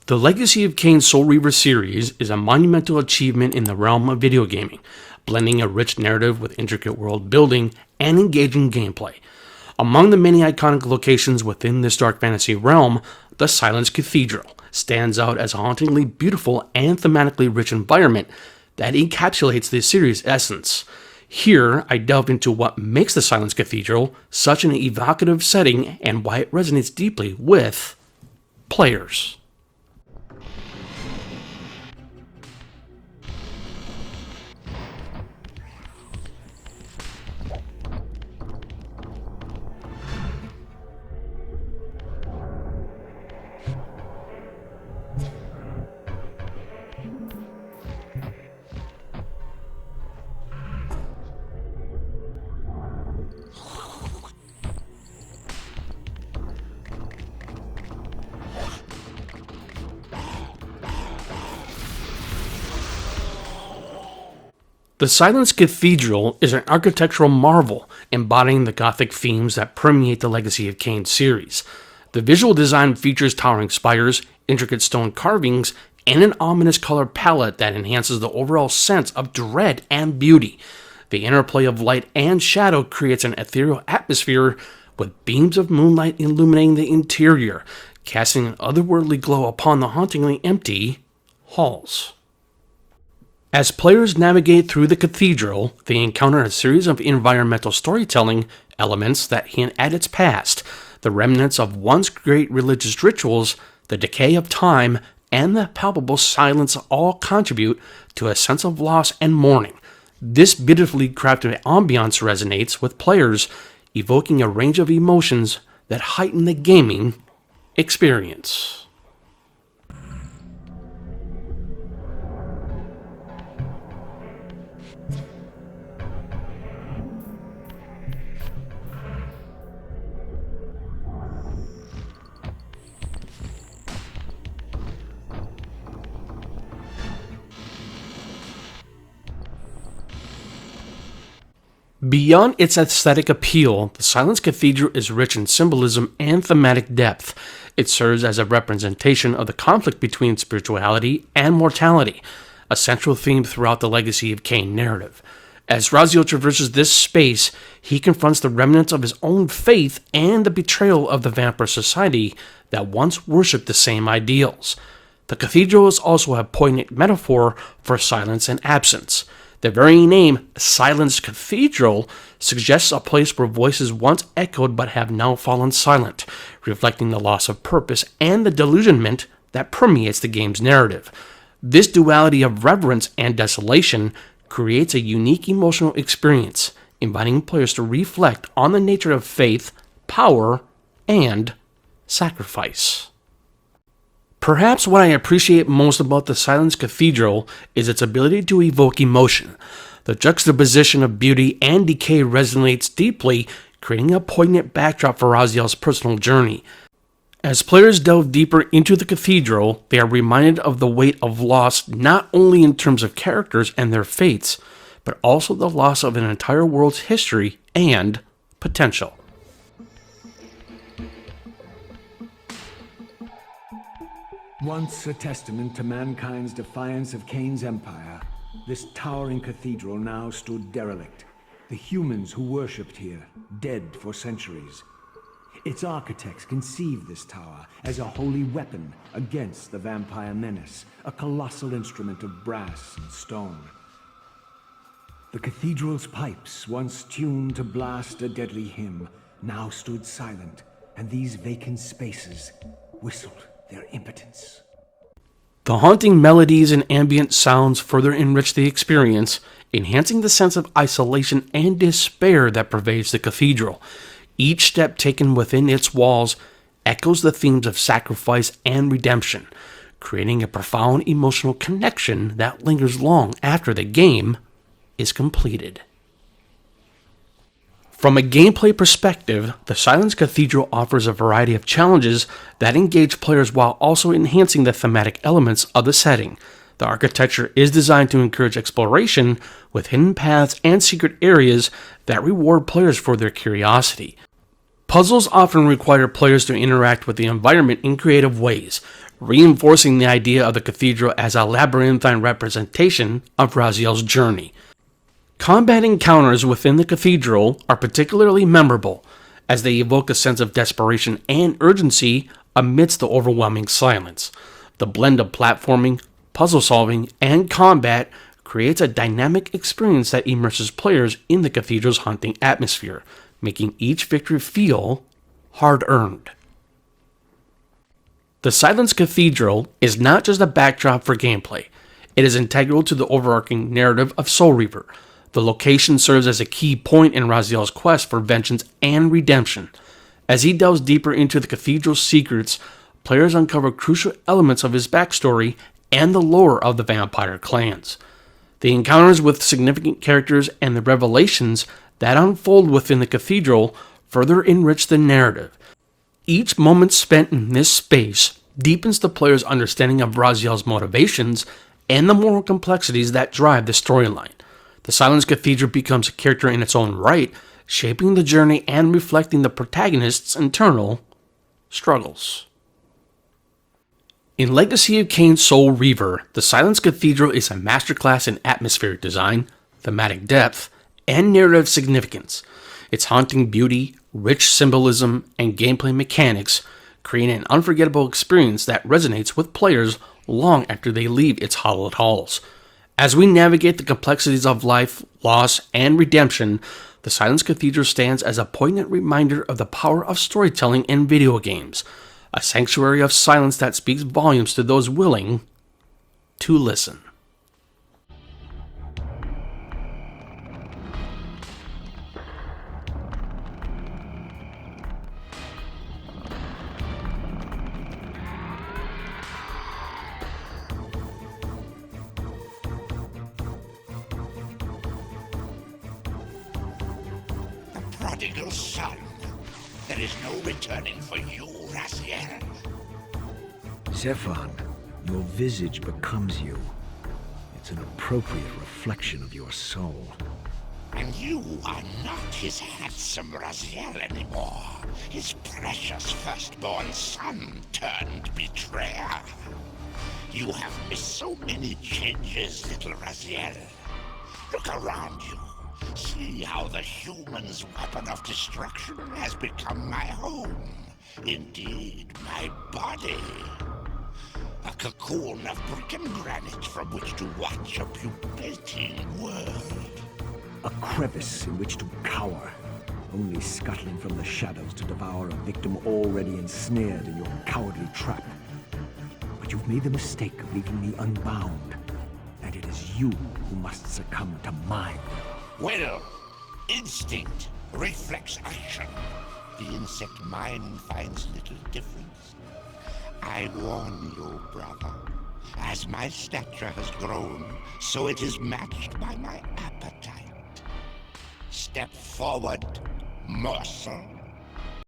The Legacy of Kain Soul Reaver series is a monumental achievement in the realm of video gaming, blending a rich narrative with intricate world building and engaging gameplay. Among the many iconic locations within this dark fantasy realm, the Silence Cathedral stands out as a hauntingly beautiful and thematically rich environment that encapsulates the series' essence. Here, I delved into what makes the Silence Cathedral such an evocative setting and why it resonates deeply with players. The Silence Cathedral is an architectural marvel embodying the Gothic themes that permeate the Legacy of Kain series. The visual design features towering spires, intricate stone carvings, and an ominous color palette that enhances the overall sense of dread and beauty. The interplay of light and shadow creates an ethereal atmosphere with beams of moonlight illuminating the interior, casting an otherworldly glow upon the hauntingly empty halls. As players navigate through the cathedral, they encounter a series of environmental storytelling elements that hint at its past, the remnants of once great religious rituals, the decay of time, and the palpable silence all contribute to a sense of loss and mourning. This beautifully crafted ambiance resonates with players, evoking a range of emotions that heighten the gaming experience. Beyond its aesthetic appeal, the Silence Cathedral is rich in symbolism and thematic depth. It serves as a representation of the conflict between spirituality and mortality, a central theme throughout the Legacy of Kain narrative. As Raziel traverses this space, he confronts the remnants of his own faith and the betrayal of the vampire society that once worshipped the same ideals. The cathedral is also a poignant metaphor for silence and absence. The very name, Silence Cathedral, suggests a place where voices once echoed but have now fallen silent, reflecting the loss of purpose and the delusionment that permeates the game's narrative. This duality of reverence and desolation creates a unique emotional experience, inviting players to reflect on the nature of faith, power, and sacrifice. Perhaps what I appreciate most about the Silence Cathedral is its ability to evoke emotion. The juxtaposition of beauty and decay resonates deeply, creating a poignant backdrop for Raziel's personal journey. As players delve deeper into the cathedral, they are reminded of the weight of loss not only in terms of characters and their fates, but also the loss of an entire world's history and potential. Once a testament to mankind's defiance of Kain's empire, this towering cathedral now stood derelict. The humans who worshipped here, dead for centuries. Its architects conceived this tower as a holy weapon against the vampire menace, a colossal instrument of brass and stone. The cathedral's pipes, once tuned to blast a deadly hymn, now stood silent, and these vacant spaces whistled their impotence. The haunting melodies and ambient sounds further enrich the experience, enhancing the sense of isolation and despair that pervades the cathedral. Each step taken within its walls echoes the themes of sacrifice and redemption, creating a profound emotional connection that lingers long after the game is completed. From a gameplay perspective, the Silence Cathedral offers a variety of challenges that engage players while also enhancing the thematic elements of the setting. The architecture is designed to encourage exploration with hidden paths and secret areas that reward players for their curiosity. Puzzles often require players to interact with the environment in creative ways, reinforcing the idea of the cathedral as a labyrinthine representation of Raziel's journey. Combat encounters within the cathedral are particularly memorable, as they evoke a sense of desperation and urgency amidst the overwhelming silence. The blend of platforming, puzzle solving, and combat creates a dynamic experience that immerses players in the cathedral's haunting atmosphere, making each victory feel hard-earned. The Silence Cathedral is not just a backdrop for gameplay. It is integral to the overarching narrative of Soul Reaver. The location serves as a key point in Raziel's quest for vengeance and redemption. As he delves deeper into the cathedral's secrets, players uncover crucial elements of his backstory and the lore of the vampire clans. The encounters with significant characters and the revelations that unfold within the cathedral further enrich the narrative. Each moment spent in this space deepens the player's understanding of Raziel's motivations and the moral complexities that drive the storyline. The Silence Cathedral becomes a character in its own right, shaping the journey and reflecting the protagonist's internal struggles. In Legacy of Kain Soul Reaver, the Silence Cathedral is a masterclass in atmospheric design, thematic depth, and narrative significance. Its haunting beauty, rich symbolism, and gameplay mechanics create an unforgettable experience that resonates with players long after they leave its hallowed halls. As we navigate the complexities of life, loss, and redemption, the Silence Cathedral stands as a poignant reminder of the power of storytelling in video games, a sanctuary of silence that speaks volumes to those willing to listen. Prodigal son. There is no returning for you, Raziel. Zephon, your visage becomes you. It's an appropriate reflection of your soul. And you are not his handsome Raziel anymore. His precious firstborn son turned betrayer. You have missed so many changes, little Raziel. Look around you. See how the human's weapon of destruction has become my home. Indeed, my body. A cocoon of brick and granite from which to watch a pupating world. A crevice in which to cower, only scuttling from the shadows to devour a victim already ensnared in your cowardly trap. But you've made the mistake of leaving me unbound, and it is you who must succumb to my will. Will, instinct, reflex action. The insect mind finds little difference. I warn you, brother. As my stature has grown, so it is matched by my appetite. Step forward, morsel.